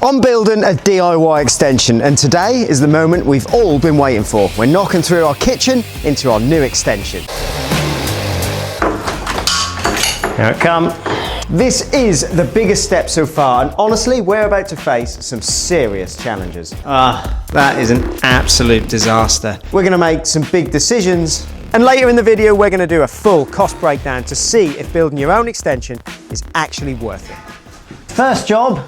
I'm building a DIY extension, and today is the moment we've all been waiting for. We're knocking through our kitchen into our new extension. Here it comes. This is the biggest step so far, and honestly, we're about to face some serious challenges. That is an absolute disaster. We're going to make some big decisions, and later in the video, we're going to do a full cost breakdown to see if building your own extension is actually worth it. First job,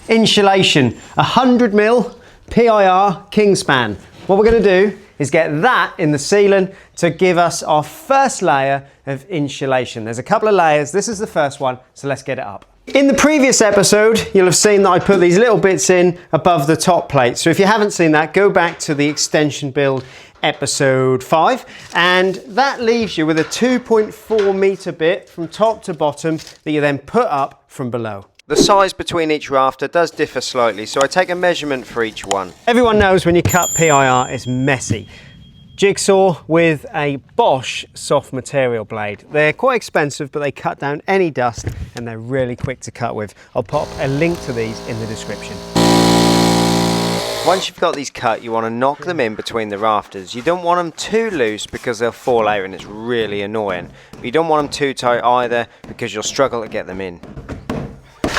insulation, 100mm PIR Kingspan. What we're going to do is get that in the ceiling to give us our first layer of insulation. There's a couple of layers, this is the first one, so let's get it up. In the previous episode, you'll have seen that I put these little bits in above the top plate. So if you haven't seen that, go back to the extension build episode 5, and that leaves you with a 2.4 meter bit from top to bottom that you then put up from below. The size between each rafter does differ slightly, so I take a measurement for each one. Everyone knows when you cut PIR, it's messy. Jigsaw with a Bosch soft material blade. They're quite expensive, but they cut down any dust and they're really quick to cut with. I'll pop a link to these in the description. Once you've got these cut, you want to knock them in between the rafters. You don't want them too loose because they'll fall out and it's really annoying. But you don't want them too tight either because you'll struggle to get them in.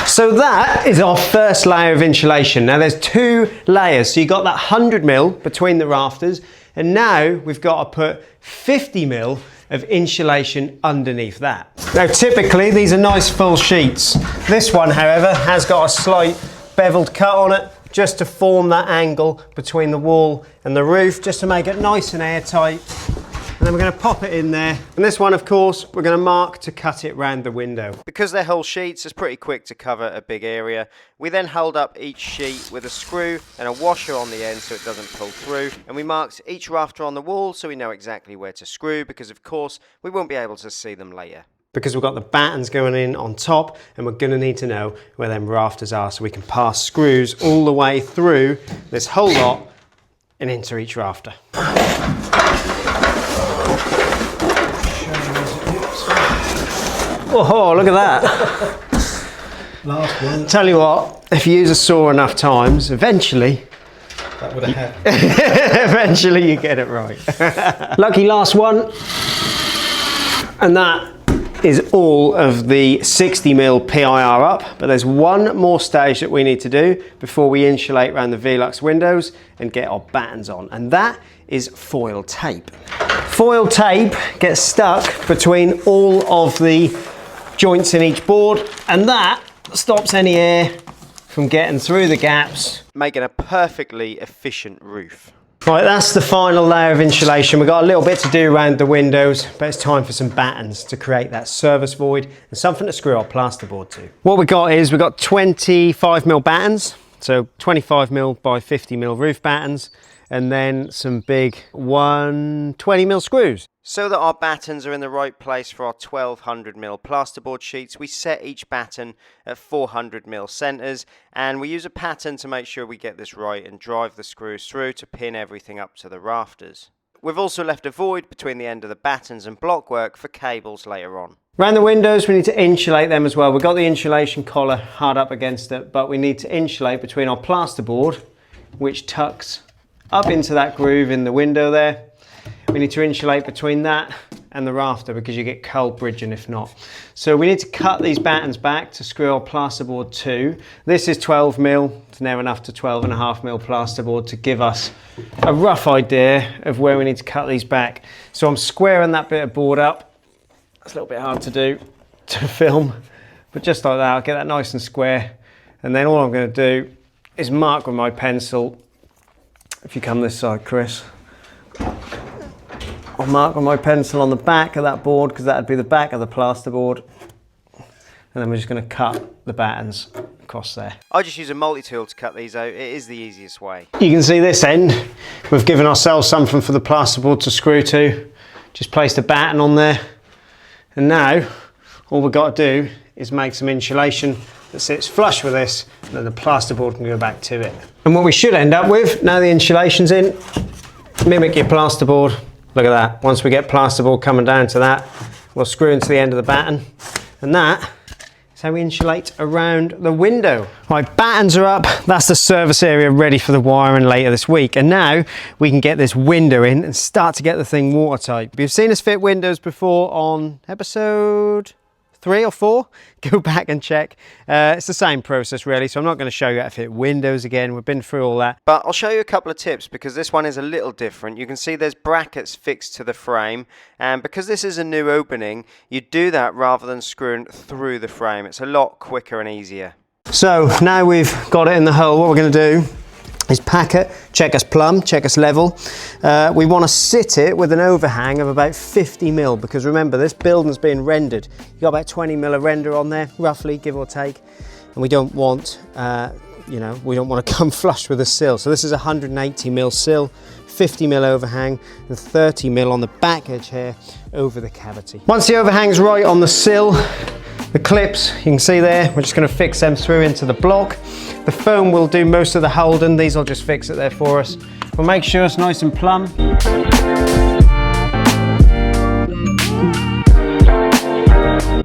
So that is our first layer of insulation. Now there's two layers. So you've got that 100mm between the rafters, and now we've got to put 50mm of insulation underneath that. Now typically these are nice full sheets. This one, however, has got a slight beveled cut on it just to form that angle between the wall and the roof, just to make it nice and airtight. And then we're going to pop it in there. And this one, of course, we're going to mark to cut it round the window. Because they're whole sheets, it's pretty quick to cover a big area. We then hold up each sheet with a screw and a washer on the end so it doesn't pull through. And we marked each rafter on the wall so we know exactly where to screw, because of course we won't be able to see them later. Because we've got the battens going in on top, and we're going to need to know where them rafters are so we can pass screws all the way through this whole lot and into each rafter. Oh, look at that. Last one. Tell you what, if you use a saw enough times, eventually, That would have happened. eventually you get it right. Lucky last one. And that is all of the 60mm PIR up, but there's one more stage that we need to do before we insulate around the Velux windows and get our battens on, and that is foil tape. Foil tape gets stuck between all of the joints in each board, and that stops any air from getting through the gaps, making a perfectly efficient roof. Right, that's the final layer of insulation. We've got a little bit to do around the windows, but it's time for some battens to create that service void and something to screw our plasterboard to. What we've got is we've got 25mm battens, so 25mm by 50mm roof battens, and then some big 120mm screws. So that our battens are in the right place for our 1200mm plasterboard sheets, we set each batten at 400mm centres, and we use a pattern to make sure we get this right and drive the screws through to pin everything up to the rafters. We've also left a void between the end of the battens and blockwork for cables later on. Around the windows we need to insulate them as well. We've got the insulation collar hard up against it, but we need to insulate between our plasterboard, which tucks up into that groove in the window there. We need to insulate between that and the rafter because you get cold bridging if not. So we need to cut these battens back to screw our plasterboard to. This is 12mm, it's near enough to 12.5mm plasterboard to give us a rough idea of where we need to cut these back. So I'm squaring that bit of board up. It's a little bit hard to do to film, but just like that, I'll get that nice and square. And then all I'm going to do is mark with my pencil. If you come this side, Chris. I'll mark with my pencil on the back of that board because that would be the back of the plasterboard. And then we're just going to cut the battens across there. I just use a multi-tool to cut these out. It is the easiest way. You can see this end. We've given ourselves something for the plasterboard to screw to. Just placed a batten on there. And now all we've got to do is make some insulation that sits flush with this, and then the plasterboard can go back to it. And what we should end up with, now the insulation's in, mimic your plasterboard. Look at that. Once we get plasterboard coming down to that, we'll screw into the end of the batten, and that is how we insulate around the window. Right, battens are up. That's the service area ready for the wiring later this week. And now we can get this window in and start to get the thing watertight. If you've seen us fit windows before on episode 3 or 4, go back and check. It's the same process really, so I'm not going to show you how to fit windows again. We've been through all that. But I'll show you a couple of tips because this one is a little different. You can see there's brackets fixed to the frame, and because this is a new opening, you do that rather than screwing through the frame. It's a lot quicker and easier. So now we've got it in the hole, what we're going to do is pack it, check us plumb, check us level. We want to sit it with an overhang of about 50 mil because remember this building's being rendered. You've got about 20 mil of render on there, roughly, give or take. And we don't want, we don't want to come flush with the sill. So this is a 180 mil sill, 50 mil overhang and 30 mil on the back edge here over the cavity. Once the overhang's right on the sill, the clips, you can see there, we're just going to fix them through into the block. The foam will do most of the holding, these will just fix it there for us. We'll make sure it's nice and plumb.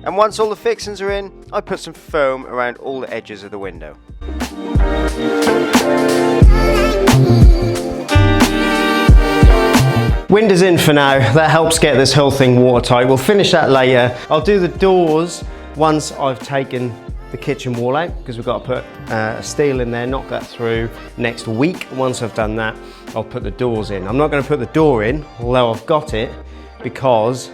And once all the fixings are in, I put some foam around all the edges of the window. Windows in for now, that helps get this whole thing watertight. We'll finish that later. I'll do the doors once I've taken the kitchen wall out because we've got to put steel in there, knock that through next week. Once I've done that, I'll put the doors in. I'm not going to put the door in, although I've got it, because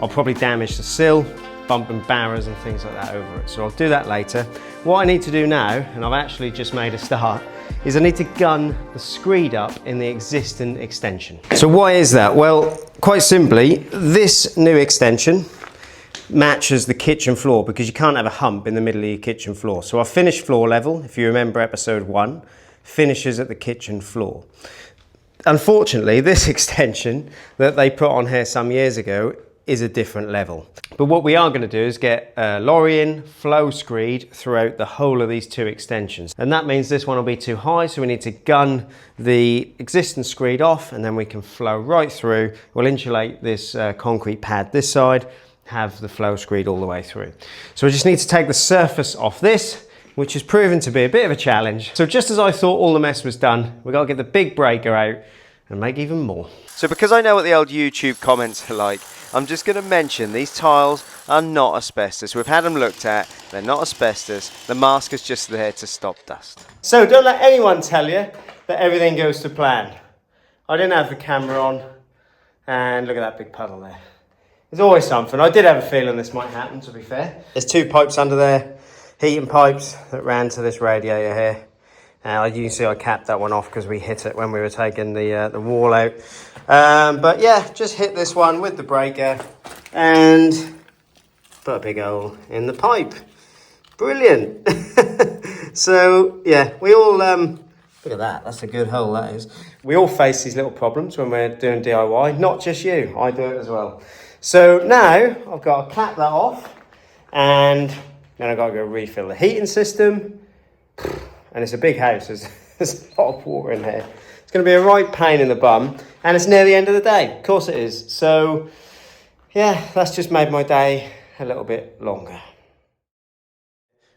I'll probably damage the sill, bumping barriers and things like that over it. So I'll do that later. What I need to do now, and I've actually just made a start, is I need to gun the screed up in the existing extension. So why is that? Well, quite simply, this new extension matches the kitchen floor because you can't have a hump in the middle of your kitchen floor. So our finished floor level, if you remember episode 1, finishes at the kitchen floor. Unfortunately, this extension that they put on here some years ago is a different level. But what we are going to do is get Lorien flow screed throughout the whole of these 2 extensions. And that means this one will be too high, so we need to gun the existing screed off and then we can flow right through. We'll insulate this concrete pad this side, have the flow screed all the way through. So we just need to take the surface off this, which has proven to be a bit of a challenge. So just as I thought all the mess was done, we've got to get the big breaker out and make even more. So because I know what the old YouTube comments are like, I'm just going to mention these tiles are not asbestos. We've had them looked at, they're not asbestos. The mask is just there to stop dust. So don't let anyone tell you that everything goes to plan. I didn't have the camera on, and look at that big puddle there. There's always something. I did have a feeling this might happen, to be fair. There's 2 pipes under there, heating pipes that ran to this radiator here. You can see I capped that one off because we hit it when we were taking the wall out. But yeah, just hit this one with the breaker and put a big hole in the pipe. Brilliant. So yeah, we all, look at that, that's a good hole that is. We all face these little problems when we're doing DIY, not just you, I do it as well. So now I've got to cap that off and then I've got to go refill the heating system. And it's a big house, there's a lot of water in here. It's going to be a right pain in the bum, and it's near the end of the day. Of course it is. So, yeah, that's just made my day a little bit longer.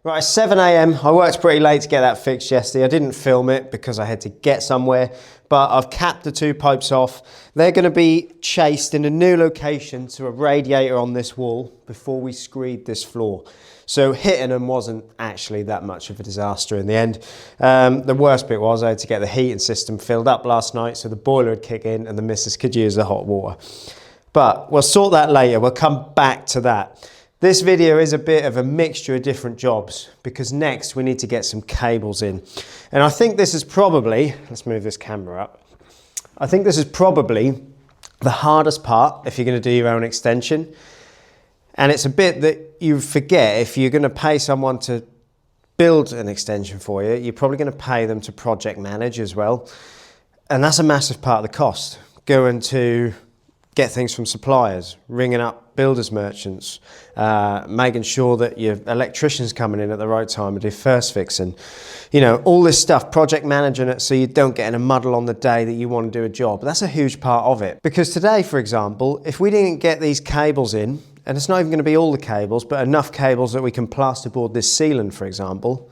Right, it's 7 AM. I worked pretty late to get that fixed yesterday. I didn't film it because I had to get somewhere, but I've capped the 2 pipes off. They're going to be chased in a new location to a radiator on this wall before we screed this floor. So hitting them wasn't actually that much of a disaster in the end. The worst bit was I had to get the heating system filled up last night so the boiler would kick in and the missus could use the hot water. But we'll sort that later. We'll come back to that. This video is a bit of a mixture of different jobs because next we need to get some cables in. And I think this is probably, let's move this camera up. I think this is probably the hardest part if you're going to do your own extension. And it's a bit that you forget if you're going to pay someone to build an extension for you, you're probably going to pay them to project manage as well. And that's a massive part of the cost. Going to get things from suppliers, ringing up builders merchants, making sure that your electrician's coming in at the right time to do first fixing. You know, all this stuff, project managing it so you don't get in a muddle on the day that you want to do a job. That's a huge part of it. Because today, for example, if we didn't get these cables in and it's not even going to be all the cables, but enough cables that we can plasterboard this ceiling, for example,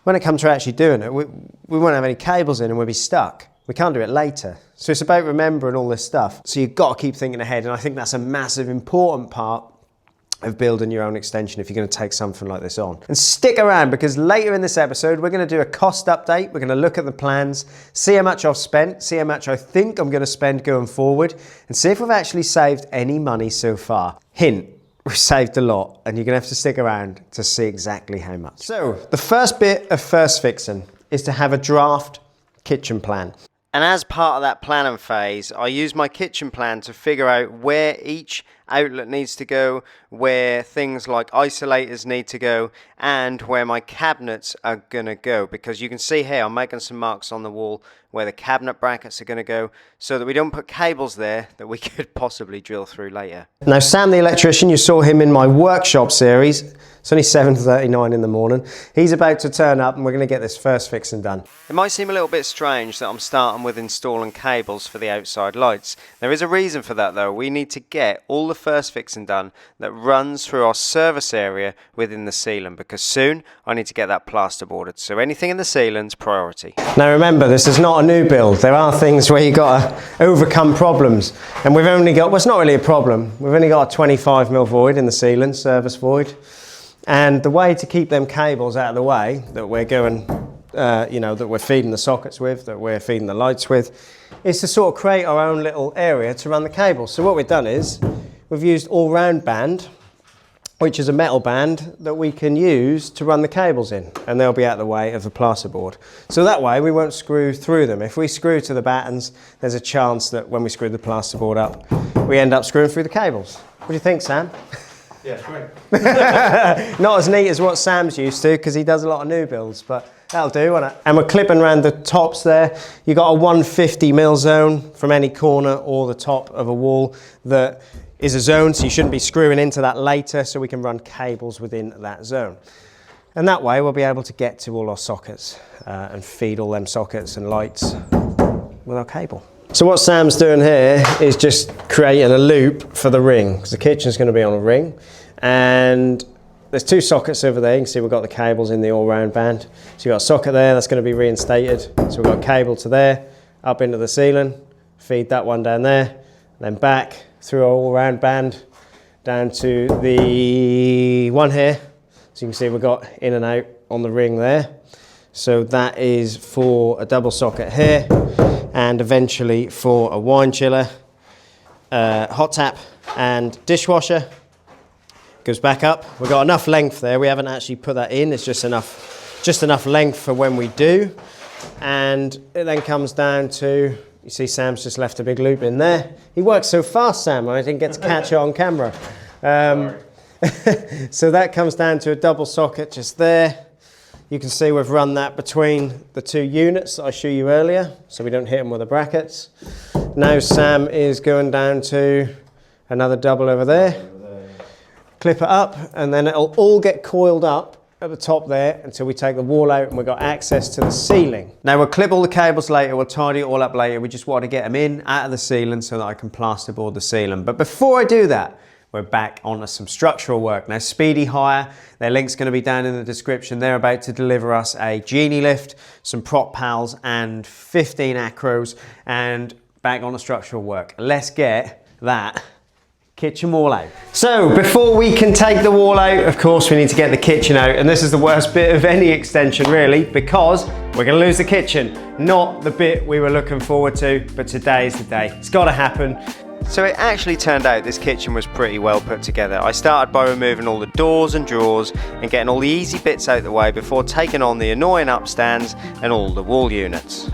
when it comes to actually doing it, we won't have any cables in and we'll be stuck. We can't do it later. So it's about remembering all this stuff. So you've got to keep thinking ahead, and I think that's a massive, important part of building your own extension if you're going to take something like this on. And stick around, because later in this episode we're going to do a cost update. We're going to look at the plans, see how much I've spent, see how much I think I'm going to spend going forward, and see if we've actually saved any money so far. Hint, we've saved a lot, and you're going to have to stick around to see exactly how much. So the first bit of first fixing is to have a draft kitchen plan. And as part of that planning phase, I use my kitchen plan to figure out where each outlet needs to go, where things like isolators need to go, and where my cabinets are going to go. Because you can see here, I'm making some marks on the wall where the cabinet brackets are going to go, so that we don't put cables there that we could possibly drill through later. Now Sam the electrician, you saw him in my workshop series. It's only 7:39 in the morning. He's about to turn up and we're going to get this first fixing done. It might seem a little bit strange that I'm starting with installing cables for the outside lights. There is a reason for that though. We need to get all the first fixing done that runs through our service area within the ceiling, because soon I need to get that plasterboarded. So anything in the ceiling's priority. Now remember, this is not a new build. There are things where you've got to overcome problems, and we've only got, well, it's not really a problem. We've only got a 25mm void in the ceiling, service void. And the way to keep them cables out of the way that we're going, that we're feeding the sockets with, that we're feeding the lights with, is to sort of create our own little area to run the cables. So what we've done is we've used all-round band, which is a metal band that we can use to run the cables in, and they'll be out of the way of the plasterboard. So that way we won't screw through them. If we screw to the battens, there's a chance that when we screw the plasterboard up, we end up screwing through the cables. What do you think, Sam? Yeah, it's great. Not as neat as what Sam's used to, because he does a lot of new builds, but that'll do, won't it? And we're clipping around the tops there. You've got a 150mm zone from any corner or the top of a wall that is a zone, so you shouldn't be screwing into that later, so we can run cables within that zone. And that way we'll be able to get to all our sockets and feed all them sockets and lights with our cable. So what Sam's doing here is just creating a loop for the ring, because the kitchen's going to be on a ring, and there's two sockets over there. You can see we've got the cables in the all-round band. So you've got a socket there that's going to be reinstated. So we've got a cable to there, up into the ceiling, feed that one down there, then back through our all-round band down to the one here. So you can see we've got in and out on the ring there. So that is for a double socket here, and eventually for a wine chiller, hot tap and dishwasher. Goes back up. We've got enough length there. We haven't actually put that in. It's just enough length for when we do. And it then comes down to, you see Sam's just left a big loop in there. He works so fast, Sam, I didn't get to catch it on camera. So that comes down to a double socket just there. You can see we've run that between the two units that I showed you earlier, so we don't hit them with the brackets. Now Sam is going down to another double over there. Clip it up, and then it'll all get coiled up at the top there until we take the wall out and we've got access to the ceiling. Now we'll clip all the cables later, we'll tidy it all up later. We just want to get them in, out of the ceiling so that I can plasterboard the ceiling. But before I do that, we're back onto some structural work. Now Speedy Hire, their link's going to be down in the description. They're about to deliver us a genie lift, some prop pals and 15 acros, and back on the structural work. Let's get that kitchen wall out. So before we can take the wall out, of course we need to get the kitchen out, and this is the worst bit of any extension really, because we're going to lose the kitchen. Not the bit we were looking forward to, but today is the day. It's got to happen. So it actually turned out this kitchen was pretty well put together. I started by removing all the doors and drawers and getting all the easy bits out of the way before taking on the annoying upstands and all the wall units.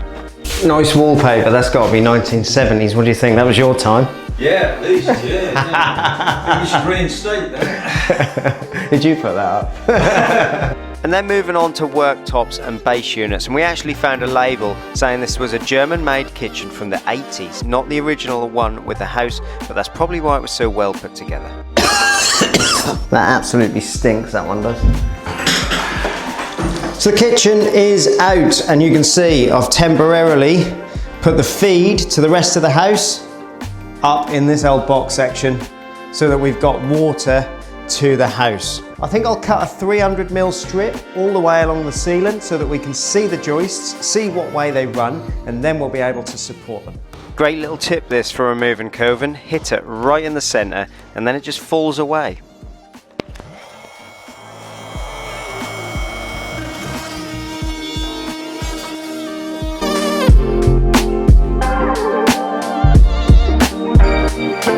Nice wallpaper, that's got to be 1970s. What do you think? That was your time? Yeah, at least, yeah. You should reinstate that. Did you put that up? And then moving on to worktops and base units, and we actually found a label saying this was a German-made kitchen from the 80s, not the original one with the house, but that's probably why it was so well put together. That absolutely stinks, that one does. So the kitchen is out, and you can see I've temporarily put the feed to the rest of the house up in this old box section so that we've got water to the house. I think I'll cut a 300mm strip all the way along the sealant so that we can see the joists, see what way they run, and then we'll be able to support them. Great little tip this for removing coving. Hit it right in the centre and then it just falls away.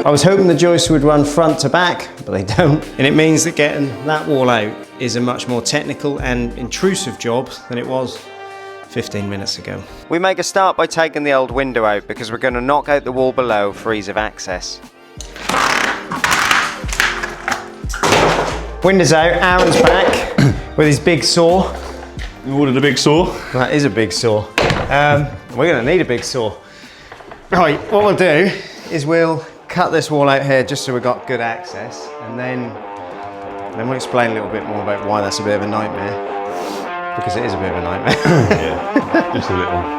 I was hoping the joists would run front to back, but they don't. And it means that getting that wall out is a much more technical and intrusive job than it was 15 minutes ago. We make a start by taking the old window out because we're going to knock out the wall below for ease of access. Window's out, Aaron's back with his big saw. You ordered a big saw? That is a big saw. We're going to need a big saw. Right, what we'll do is we'll cut this wall out here just so we've got good access, and then we'll explain a little bit more about why that's a bit of a nightmare, because it is a bit of a nightmare. Yeah, just a little.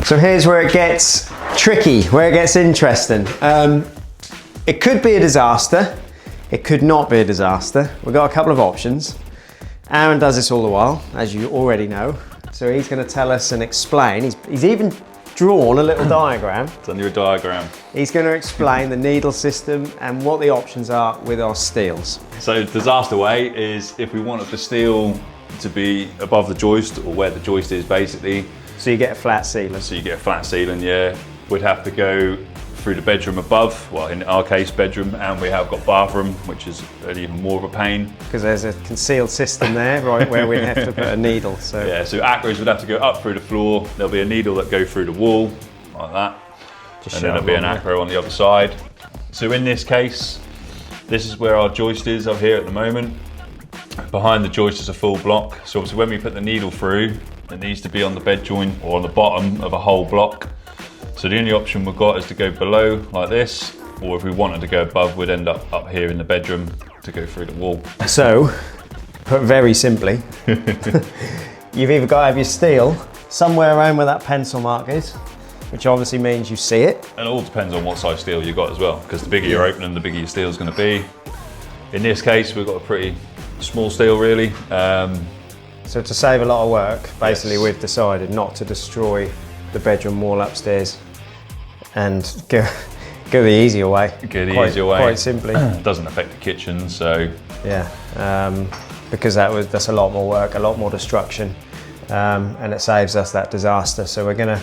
So here's where it gets tricky, where it gets interesting. It could be a disaster. It could not be a disaster. We've got a couple of options. Aaron does this all the while, as you already know. So he's going to tell us and explain. He's even drawn a little diagram. Done you a diagram. He's going to explain the needle system and what the options are with our steels. So disaster way is if we wanted the steel to be above the joist, or where the joist is basically. So you get a flat sealant. So you get a flat ceiling, yeah. We'd have to go through the bedroom above, well in our case bedroom, and we have got bathroom, which is even more of a pain. Because there's a concealed system there, right, where we'd have to put a needle. So yeah, so acros would have to go up through the floor, there'll be a needle that go through the wall, like that. just And then there'll be an acro on the other side. So in this case, this is where our joist is up here at the moment. Behind the joist is a full block. So obviously when we put the needle through, it needs to be on the bed joint or on the bottom of a whole block. So the only option we've got is to go below like this, or if we wanted to go above, we'd end up here in the bedroom to go through the wall. So, put very simply, you've either got to have your steel somewhere around where that pencil mark is, which obviously means you see it. And it all depends on what size steel you've got as well, because the bigger your opening, the bigger your steel is going to be. In this case, we've got a pretty small steel really. So to save a lot of work, basically Yes. we've decided not to destroy the bedroom wall upstairs and go the easier way. Go the easier way. Quite simply. It doesn't affect the kitchen, so. Yeah, because that's a lot more work, a lot more destruction, and it saves us that disaster. So we're gonna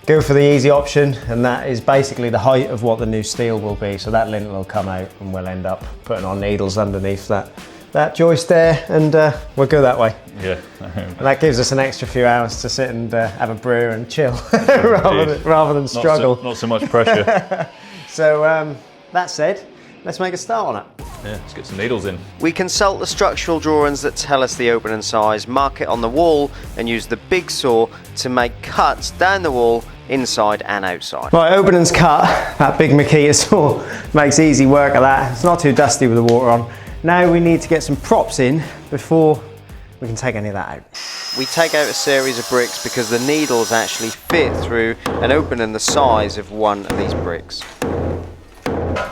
go for the easy option, and that is basically the height of what the new steel will be. So that lintel will come out and we'll end up putting our needles underneath that joist there, and we'll go that way. Yeah. And that gives us an extra few hours to sit and have a brew and chill rather than struggle. Not so much pressure. So that said, let's make a start on it. Yeah, let's get some needles in. We consult the structural drawings that tell us the opening size, mark it on the wall and use the big saw to make cuts down the wall inside and outside. Right, opening's cut. That big Makita saw makes easy work of that. It's not too dusty with the water on. Now we need to get some props in before we can take any of that out. We take out a series of bricks because the needles actually fit through an opening the size of one of these bricks.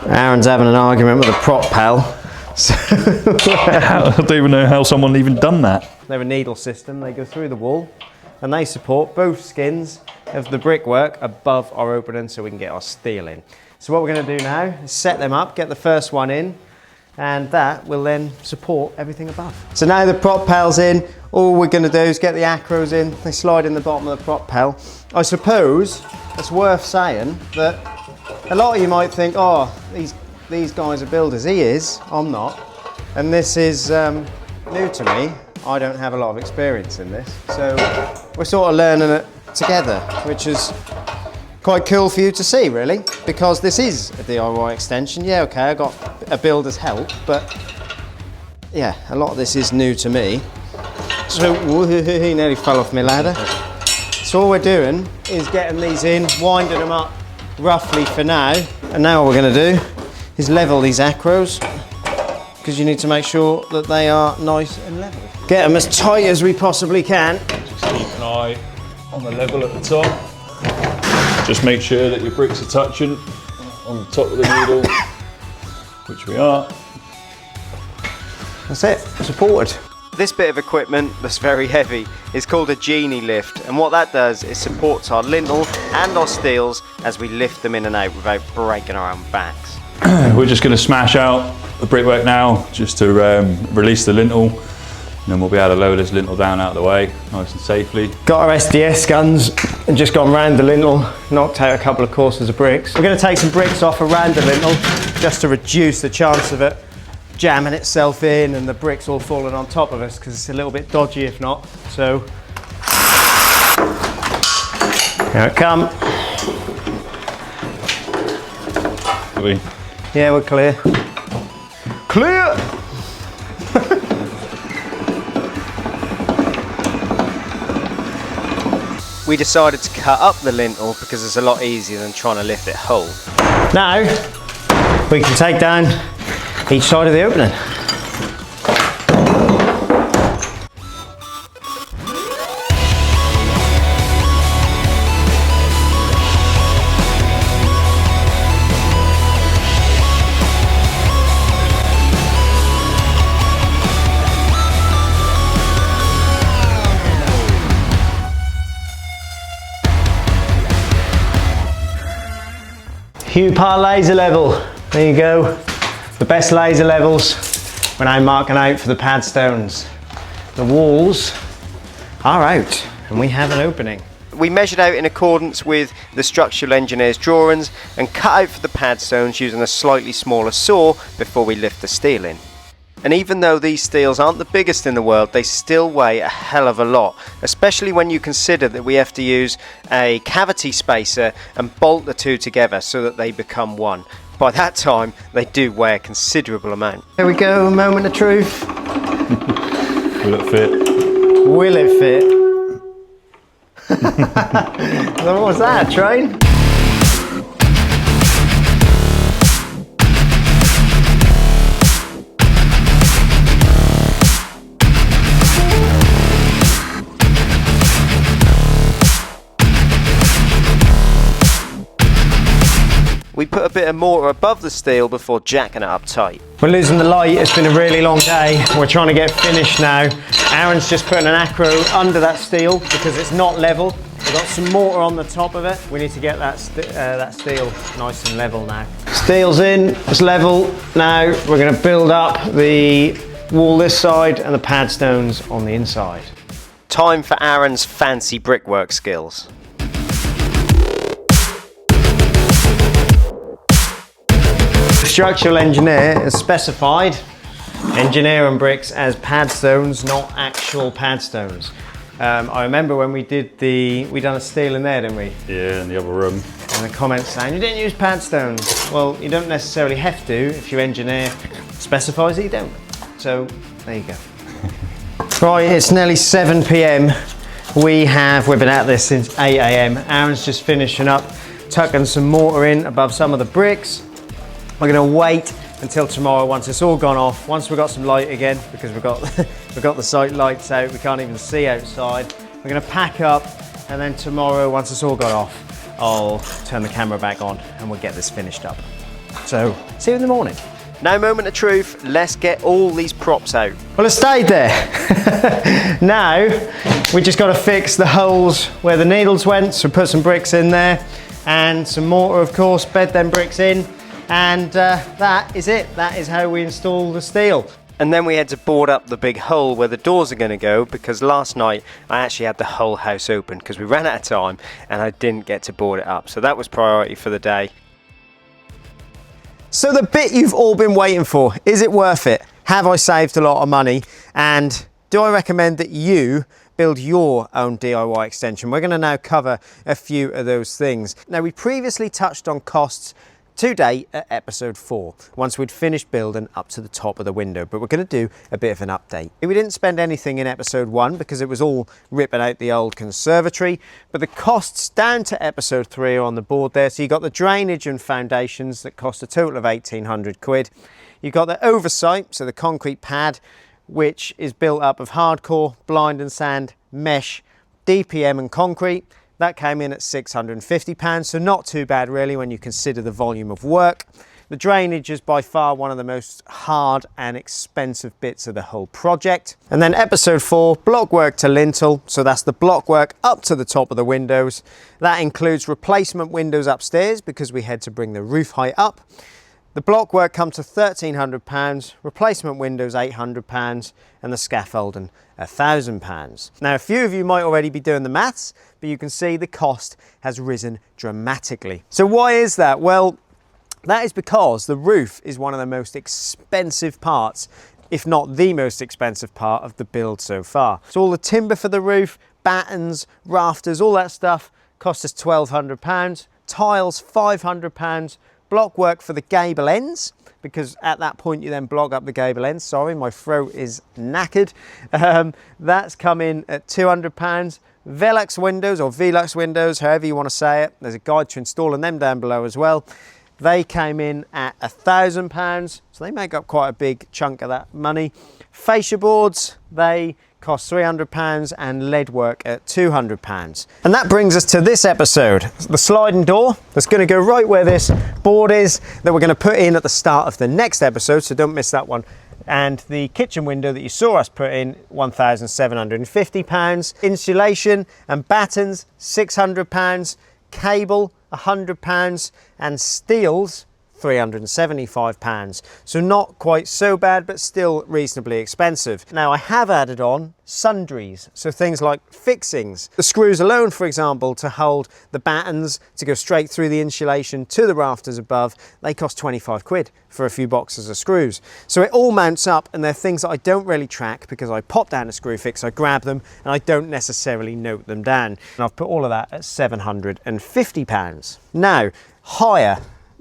Aaron's having an argument with a prop pal. So I don't even know how someone even done that. they're a needle system. They go through the wall and they support both skins of the brickwork above our opening so we can get our steel in. So what we're going to do now is set them up, get the first one in, and that will then support everything above. So now the prop pal's in, all we're going to do is get the acros in. They slide in the bottom of the prop pal. I suppose it's worth saying that a lot of you might think, oh, these guys are builders. He is, I'm not. And this is new to me. I don't have a lot of experience in this. So we're sort of learning it together, which is quite cool for you to see, really, because this is a DIY extension. Yeah, okay, I got a builder's help, but yeah, a lot of this is new to me. So he nearly fell off my ladder. So all we're doing is getting these in, winding them up roughly for now. And now what we're going to do is level these acros, because you need to make sure that they are nice and level. Get them as tight as we possibly can. Just keep an eye on the level at the top. Just make sure that your bricks are touching on the top of the needle, which we are. That's it, supported. This bit of equipment that's very heavy is called a genie lift, and what that does is supports our lintel and our steels as we lift them in and out without breaking our own backs. We're just going to smash out the brickwork now, just to release the lintel, and then we'll be able to lower this lintel down out of the way, nice and safely. Got our SDS guns and just gone round the lintel, knocked out a couple of courses of bricks. We're going to take some bricks off around the lintel just to reduce the chance of it jamming itself in and the bricks all falling on top of us, because it's a little bit dodgy if not. So here it come. Are we? Yeah, we're clear. Clear! We decided to cut up the lintel because it's a lot easier than trying to lift it whole. Now we can take down each side of the opening. Hue-Par laser level, there you go. The best laser levels when I'm marking out for the pad stones. The walls are out and we have an opening. We measured out in accordance with the structural engineer's drawings and cut out for the pad stones using a slightly smaller saw before we lift the steel in. And even though these steels aren't the biggest in the world, they still weigh a hell of a lot, especially when you consider that we have to use a cavity spacer and bolt the two together so that they become one. By that time, they do weigh a considerable amount. Here we go, moment of truth. Will it fit? Will it fit? What was that, a train? We put a bit of mortar above the steel before jacking it up tight. We're losing the light, it's been a really long day. We're trying to get finished now. Aaron's just putting an acro under that steel because it's not level. We've got some mortar on the top of it. We need to get that steel nice and level now. Steel's in, it's level. Now we're going to build up the wall this side and the pad stones on the inside. Time for Aaron's fancy brickwork skills. The structural engineer has specified engineering bricks as pad stones, not actual pad stones. I remember when we done a steel in there, didn't we? Yeah, in the other room. And the comments saying you didn't use pad stones. Well, you don't necessarily have to if your engineer specifies that you don't. So there you go. Right, it's nearly 7 p.m. We've been at this since 8 a.m. Aaron's just finishing up, tucking some mortar in above some of the bricks. We're going to wait until tomorrow once it's all gone off, once we've got some light again, because we've got the site lights out, we can't even see outside. We're going to pack up, and then tomorrow once it's all gone off, I'll turn the camera back on and we'll get this finished up. So see you in the morning. Now, moment of truth, let's get all these props out. Well, it stayed there. Now we just got to fix the holes where the needles went, so put some bricks in there and some mortar, of course, bed them bricks in. And that is it. That is how we install the steel. And then we had to board up the big hole where the doors are going to go, because last night I actually had the whole house open because we ran out of time and I didn't get to board it up. So that was priority for the day. So the bit you've all been waiting for, is it worth it? Have I saved a lot of money? And do I recommend that you build your own DIY extension? We're going to now cover a few of those things. Now, we previously touched on costs to date at episode 4, once we'd finished building up to the top of the window. But we're going to do a bit of an update. We didn't spend anything in episode 1 because it was all ripping out the old conservatory, but the costs down to episode 3 are on the board there. So you got the drainage and foundations that cost a total of 1,800 quid. You got the oversight, so the concrete pad, which is built up of hardcore, blind and sand, mesh, DPM and concrete. That came in at £650, so not too bad really when you consider the volume of work. The drainage is by far one of the most hard and expensive bits of the whole project. And then episode 4, block work to lintel. So that's the block work up to the top of the windows. That includes replacement windows upstairs because we had to bring the roof height up. The block work comes to £1,300, replacement windows £800, and the scaffolding £1,000. Now, a few of you might already be doing the maths, but you can see the cost has risen dramatically. So why is that? Well, that is because the roof is one of the most expensive parts, if not the most expensive part of the build so far. So all the timber for the roof, battens, rafters, all that stuff cost us £1,200, tiles £500, block work for the gable ends, because at that point you then block up the gable ends. Sorry, my throat is knackered. That's come in at £200. Velux windows or Velux windows, however you want to say it. There's a guide to installing them down below as well. They came in at £1,000, so they make up quite a big chunk of that money. Fascia boards, they cost £300, and lead work at £200. And that brings us to this episode, the sliding door that's going to go right where this board is, that we're going to put in at the start of the next episode, so don't miss that one. And the kitchen window that you saw us put in, £1,750. Insulation and battens, £600. Cable, £100, and steels, £375. So not quite so bad, but still reasonably expensive. Now I have added on sundries, so things like fixings. The screws alone, for example, to hold the battens to go straight through the insulation to the rafters above, they cost 25 quid for a few boxes of screws. So it all mounts up, and they're things that I don't really track because I pop down a screw fix, I grab them, and I don't necessarily note them down. And I've put all of that at £750. Now, hire.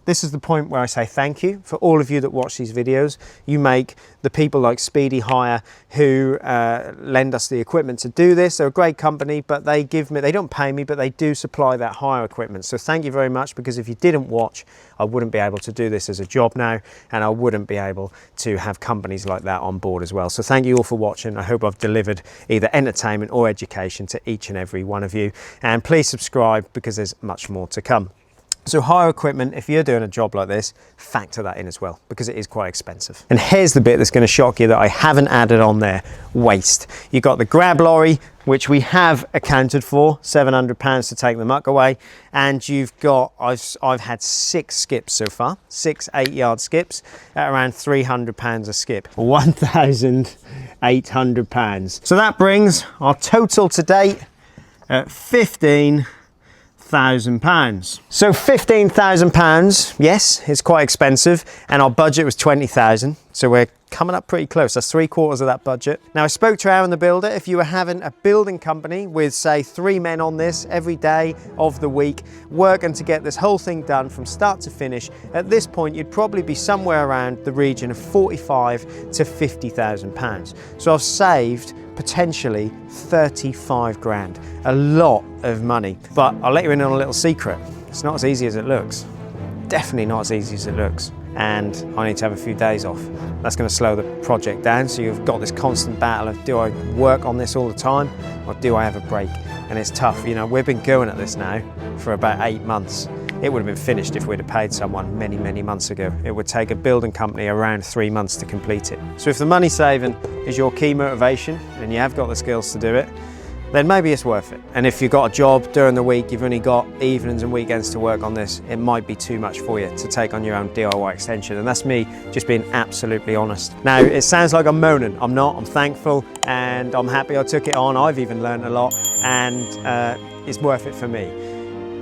This is the point where I say thank you for all of you that watch these videos. You make the people like Speedy Hire who lend us the equipment to do this. They're a great company, but they don't pay me, but they do supply that hire equipment. So thank you very much, because if you didn't watch, I wouldn't be able to do this as a job now, and I wouldn't be able to have companies like that on board as well. So thank you all for watching. I hope I've delivered either entertainment or education to each and every one of you. And please subscribe, because there's much more to come. So hire equipment, if you're doing a job like this, factor that in as well, because it is quite expensive. And here's the bit that's going to shock you that I haven't added on there: waste. You've got the grab lorry, which we have accounted for, £700 to take the muck away. And you've got, I've had 6 skips so far, 6 8-yard skips at around £300 a skip, £1,800. So that brings our total to date at £15,000. So £15,000, yes, it's quite expensive, and our budget was 20,000, so we're coming up pretty close. That's 3/4 of that budget. Now, I spoke to Aaron the builder. If you were having a building company with, say, 3 men on this every day of the week, working to get this whole thing done from start to finish, at this point you'd probably be somewhere around the region of 45 to £50,000. So I've saved potentially 35 grand, a lot of money. But I'll let you in on a little secret: it's not as easy as it looks. Definitely not as easy as it looks. And I need to have a few days off. That's going to slow the project down, so you've got this constant battle of, do I work on this all the time, or do I have a break? And it's tough. You know, we've been going at this now for about 8 months. It would have been finished if we'd have paid someone many, many months ago. It would take a building company around 3 months to complete it. So if the money saving is your key motivation, and you have got the skills to do it, then maybe it's worth it. And if you've got a job during the week, you've only got evenings and weekends to work on this, it might be too much for you to take on your own DIY extension. And that's me just being absolutely honest. Now, it sounds like I'm moaning. I'm not. I'm thankful, and I'm happy I took it on. I've even learned a lot, and it's worth it for me.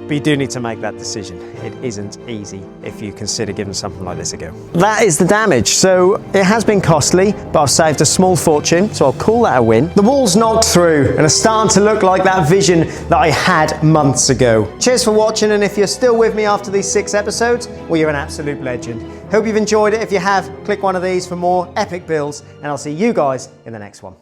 But you do need to make that decision. It isn't easy if you consider giving something like this a go. That is the damage. So it has been costly, but I've saved a small fortune, so I'll call that a win. The wall's knocked through and are starting to look like that vision that I had months ago. Cheers for watching, and if you're still with me after these 6 episodes, well, you're an absolute legend. Hope you've enjoyed it. If you have, click one of these for more epic builds, and I'll see you guys in the next one.